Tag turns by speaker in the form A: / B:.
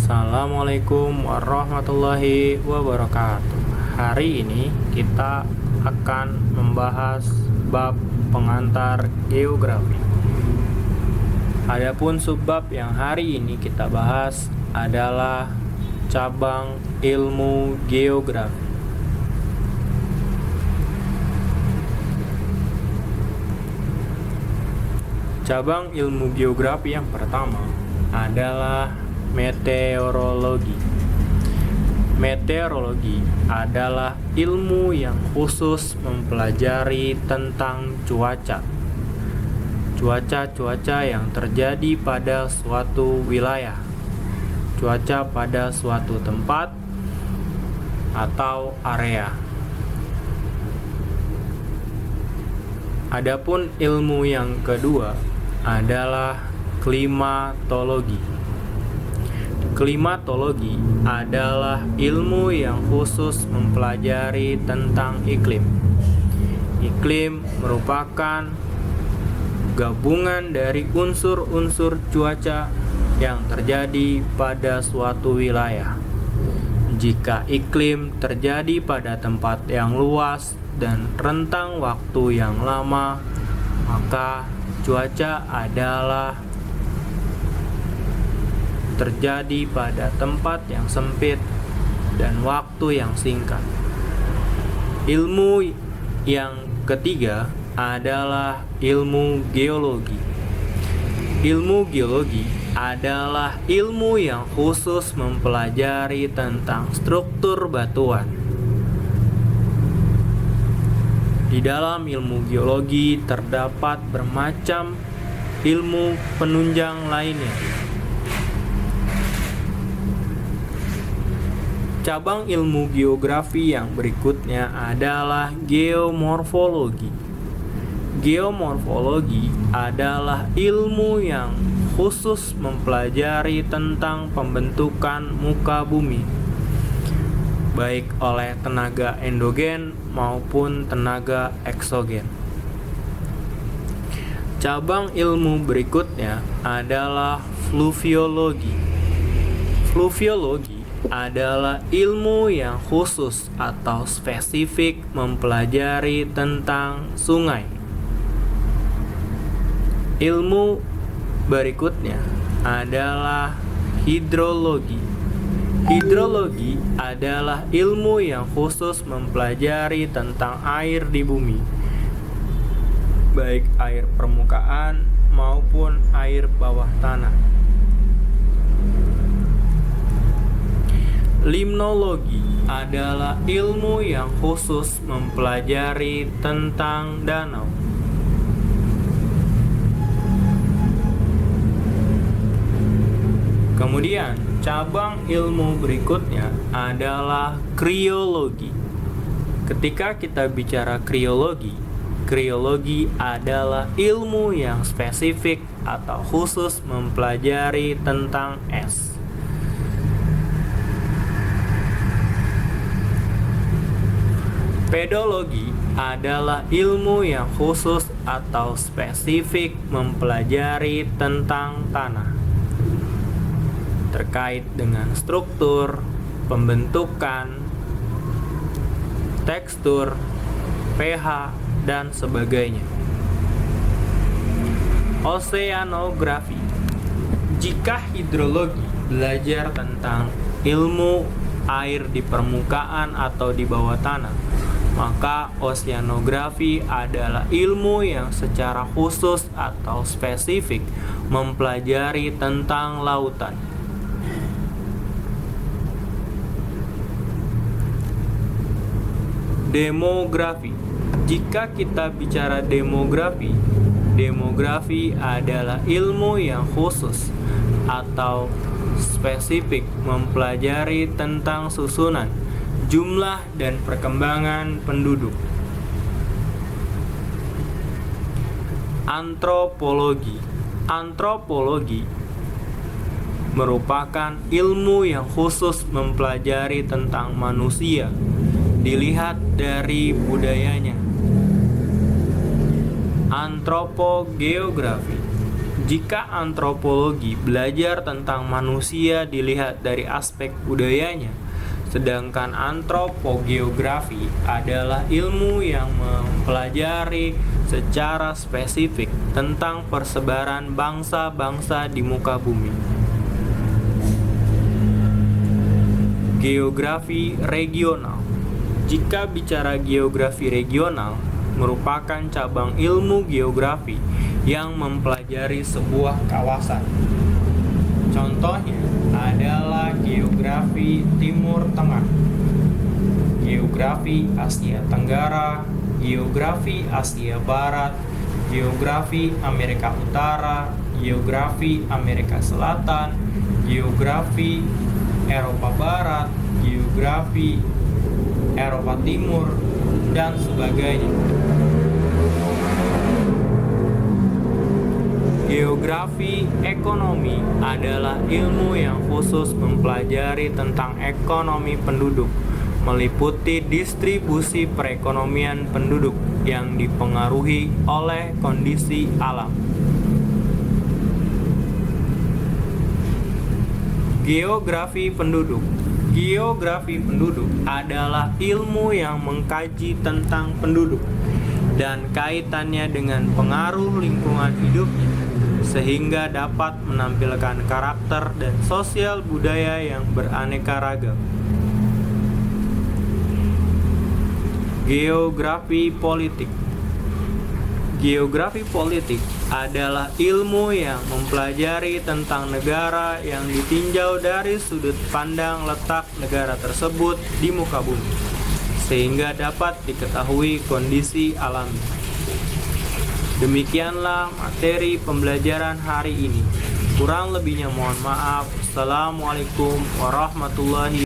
A: Assalamualaikum warahmatullahi wabarakatuh. Hari ini kita akan membahas bab pengantar geografi. Adapun subbab yang hari ini kita bahas adalah cabang ilmu geografi. Cabang ilmu geografi yang pertama adalah meteorologi. Meteorologi adalah ilmu yang khusus mempelajari tentang cuaca. Cuaca yang terjadi pada suatu wilayah, cuaca pada suatu tempat atau area. Adapun ilmu yang kedua adalah klimatologi. Klimatologi adalah ilmu yang khusus mempelajari tentang iklim. Iklim merupakan gabungan dari unsur-unsur cuaca yang terjadi pada suatu wilayah. Jika iklim terjadi pada tempat yang luas dan rentang waktu yang lama, maka cuaca adalah terjadi pada tempat yang sempit dan waktu yang singkat. Ilmu yang ketiga adalah ilmu geologi. Ilmu geologi adalah ilmu yang khusus mempelajari tentang struktur batuan. Di dalam ilmu geologi terdapat bermacam ilmu penunjang lainnya. Cabang ilmu geografi yang berikutnya adalah geomorfologi. Geomorfologi adalah ilmu yang khusus mempelajari tentang pembentukan muka bumi, baik oleh tenaga endogen maupun tenaga eksogen. Cabang ilmu berikutnya adalah fluviologi. Fluviologi adalah ilmu yang khusus atau spesifik mempelajari tentang sungai. Ilmu berikutnya adalah hidrologi. Hidrologi adalah ilmu yang khusus mempelajari tentang air di bumi, baik air permukaan maupun air bawah tanah. Limnologi adalah ilmu yang khusus mempelajari tentang danau. Kemudian, cabang ilmu berikutnya adalah kriologi. Ketika kita bicara kriologi, kriologi adalah ilmu yang spesifik atau khusus mempelajari tentang es. Pedologi adalah ilmu yang khusus atau spesifik mempelajari tentang tanah, terkait dengan struktur, pembentukan, tekstur, pH, dan sebagainya. Oseanografi. Jika hidrologi belajar tentang ilmu air di permukaan atau di bawah tanah, maka oseanografi adalah ilmu yang secara khusus atau spesifik mempelajari tentang lautan. Demografi. Jika kita bicara demografi, demografi adalah ilmu yang khusus atau spesifik mempelajari tentang susunan, jumlah, dan perkembangan penduduk. Antropologi. Antropologi merupakan ilmu yang khusus mempelajari tentang manusia, dilihat dari budayanya. Antropogeografi. Jika antropologi belajar tentang manusia dilihat dari aspek budayanya, sedangkan antropogeografi adalah ilmu yang mempelajari secara spesifik tentang persebaran bangsa-bangsa di muka bumi. Geografi regional. Jika bicara geografi regional, merupakan cabang ilmu geografi yang mempelajari sebuah kawasan. Contohnya adalah geografi Timur Tengah, geografi Asia Tenggara, geografi Asia Barat, geografi Amerika Utara, geografi Amerika Selatan, geografi Eropa Barat, geografi Eropa Timur, dan sebagainya. Geografi ekonomi adalah ilmu yang khusus mempelajari tentang ekonomi penduduk, meliputi distribusi perekonomian penduduk yang dipengaruhi oleh kondisi alam. Geografi penduduk. Geografi penduduk adalah ilmu yang mengkaji tentang penduduk dan kaitannya dengan pengaruh lingkungan hidupnya, sehingga dapat menampilkan karakter dan sosial budaya yang beraneka ragam. Geografi politik. Geografi politik adalah ilmu yang mempelajari tentang negara yang ditinjau dari sudut pandang letak negara tersebut di muka bumi, sehingga dapat diketahui kondisi alami. Demikianlah materi pembelajaran hari ini. Kurang lebihnya mohon maaf. Assalamualaikum warahmatullahi wabarakatuh.